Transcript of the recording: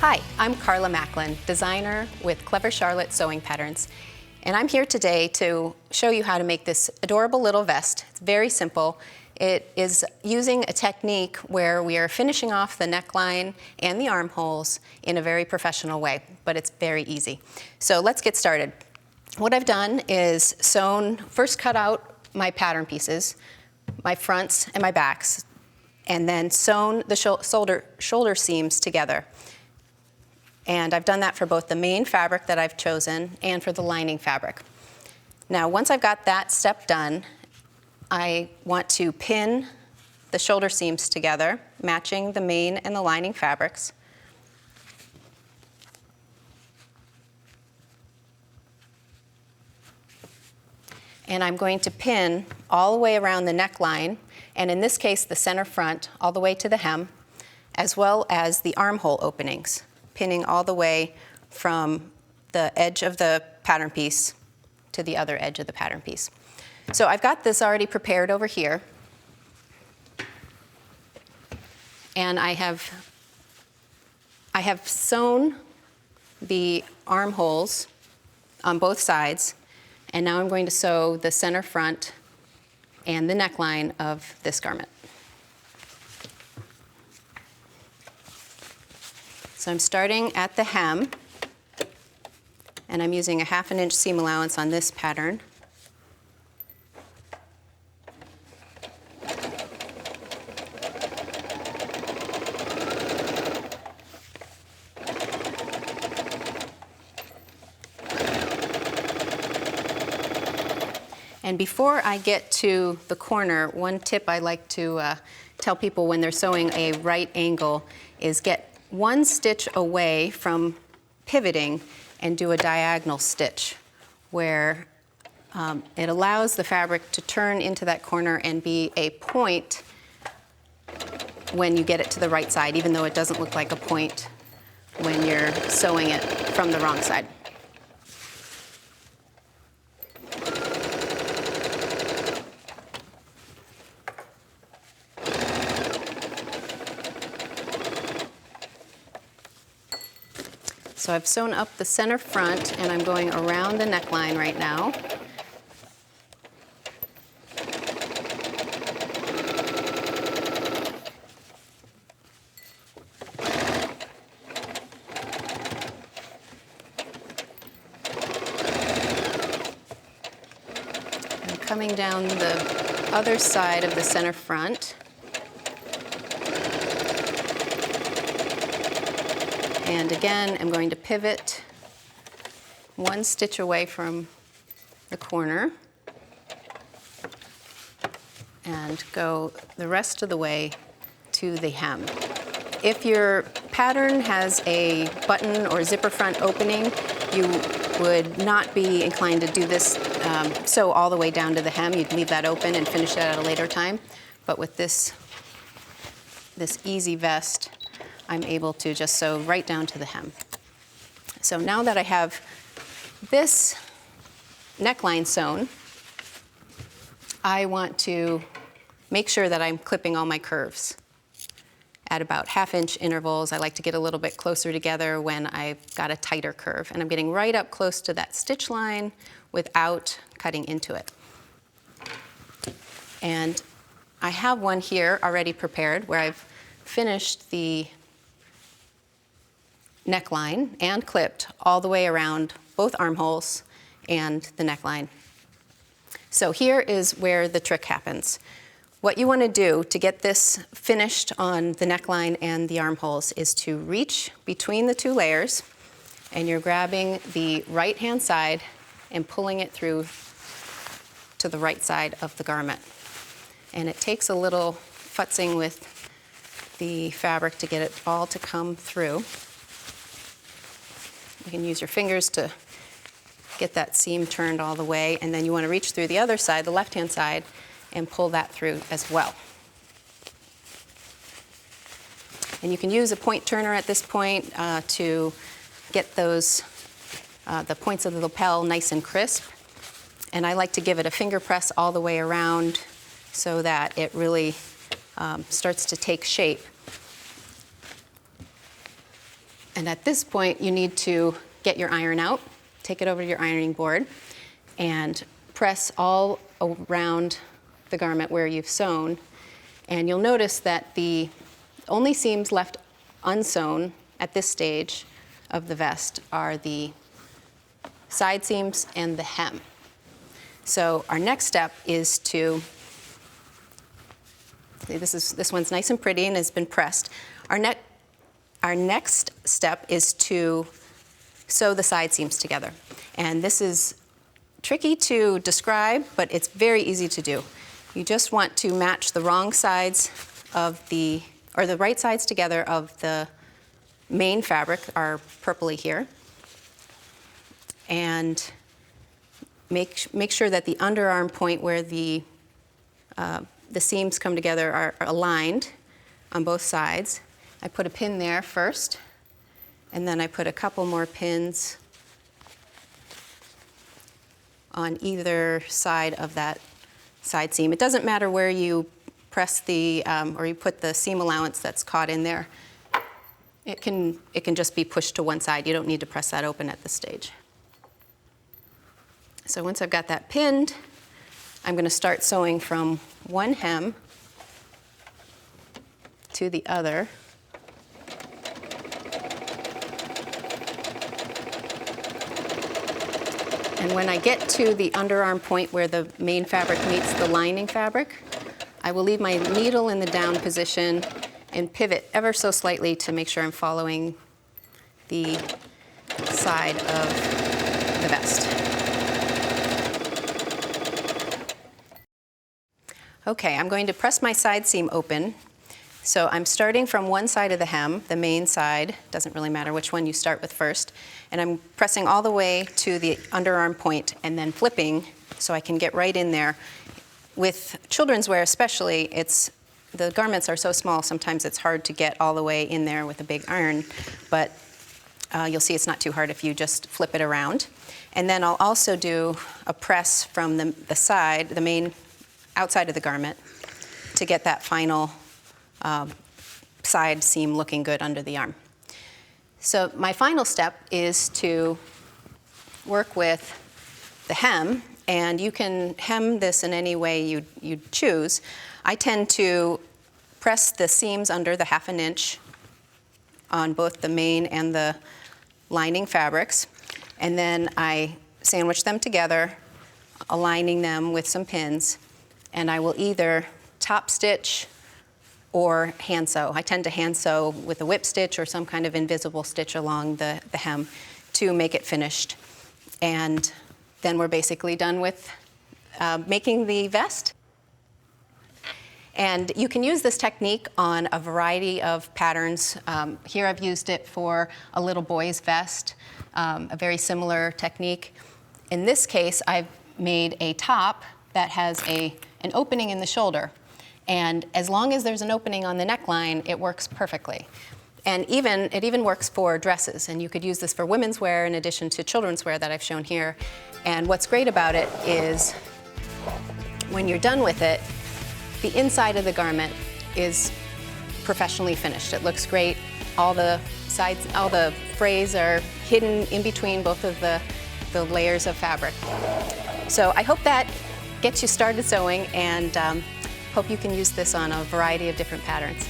Hi, I'm Carla Macklin, designer with Clever Charlotte Sewing Patterns, and I'm here today to show you how to make this adorable little vest. It's very simple. It is using a technique where we are finishing off the neckline and the armholes in a very professional way, but it's very easy. So let's get started. What I've done is first cut out my pattern pieces, my fronts and my backs, and then sewn the shoulder seams together. And I've done that for both the main fabric that I've chosen and for the lining fabric. Now, once I've got that step done, I want to pin the shoulder seams together, matching the main and the lining fabrics. And I'm going to pin all the way around the neckline, and in this case, the center front, all the way to the hem, as well as the armhole openings, pinning all the way from the edge of the pattern piece to the other edge of the pattern piece. So I've got this already prepared over here. And I have sewn the armholes on both sides, and now I'm going to sew the center front and the neckline of this garment. So I'm starting at the hem, and I'm using a 1/2 inch seam allowance on this pattern. And before I get to the corner, one tip I like to tell people when they're sewing a right angle is get one stitch away from pivoting and do a diagonal stitch where it allows the fabric to turn into that corner and be a point when you get it to the right side, even though it doesn't look like a point when you're sewing it from the wrong side. So I've sewn up the center front, and I'm going around the neckline right now. I'm coming down the other side of the center front. And again, I'm going to pivot one stitch away from the corner and go the rest of the way to the hem. If your pattern has a button or zipper front opening, you would not be inclined to do this sew all the way down to the hem. You'd leave that open and finish that at a later time. But with this easy vest, I'm able to just sew right down to the hem. So now that I have this neckline sewn, I want to make sure that I'm clipping all my curves at about 1/2 inch intervals. I like to get a little bit closer together when I've got a tighter curve. And I'm getting right up close to that stitch line without cutting into it. And I have one here already prepared where I've finished the neckline and clipped all the way around both armholes and the neckline. So here is where the trick happens. What you want to do to get this finished on the neckline and the armholes is to reach between the two layers, and you're grabbing the right-hand side and pulling it through to the right side of the garment. And it takes a little futzing with the fabric to get it all to come through. You can use your fingers to get that seam turned all the way, and then you want to reach through the other side, the left-hand side, and pull that through as well. And you can use a point turner at this point to get those the points of the lapel nice and crisp. And I like to give it a finger press all the way around so that it really starts to take shape. And at this point, you need to get your iron out, take it over to your ironing board, and press all around the garment where you've sewn. And you'll notice that the only seams left unsewn at this stage of the vest are the side seams and the hem. So our next step is to, see, this one's nice and pretty and has been pressed. Our next step is to sew the side seams together. And this is tricky to describe, but it's very easy to do. You just want to match the wrong sides of the right sides together of the main fabric, our purpley here, and make sure that the underarm point where the seams come together are aligned on both sides. I put a pin there first, and then I put a couple more pins on either side of that side seam. It doesn't matter where you press the, or you put the seam allowance that's caught in there. It can just be pushed to one side. You don't need to press that open at this stage. So once I've got that pinned, I'm going to start sewing from one hem to the other. And when I get to the underarm point where the main fabric meets the lining fabric, I will leave my needle in the down position and pivot ever so slightly to make sure I'm following the side of the vest. Okay, I'm going to press my side seam open. So I'm starting from one side of the hem, the main side, doesn't really matter which one you start with first, and I'm pressing all the way to the underarm point and then flipping so I can get right in there. With children's wear especially, the garments are so small, sometimes it's hard to get all the way in there with a big iron, but you'll see it's not too hard if you just flip it around. And then I'll also do a press from the side, the main outside of the garment, to get that final side seam looking good under the arm. So my final step is to work with the hem, and you can hem this in any way you choose. I tend to press the seams under the 1/2 inch on both the main and the lining fabrics, and then I sandwich them together, aligning them with some pins, and I will either top stitch or hand sew. I tend to hand sew with a whip stitch or some kind of invisible stitch along the hem to make it finished. And then we're basically done with making the vest. And you can use this technique on a variety of patterns. Here I've used it for a little boy's vest, a very similar technique. In this case, I've made a top that has an opening in the shoulder. And as long as there's an opening on the neckline, it works perfectly. And it even works for dresses. And you could use this for women's wear in addition to children's wear that I've shown here. And what's great about it is when you're done with it, the inside of the garment is professionally finished. It looks great. All the sides, all the frays are hidden in between both of the layers of fabric. So I hope that gets you started sewing, and hope you can use this on a variety of different patterns.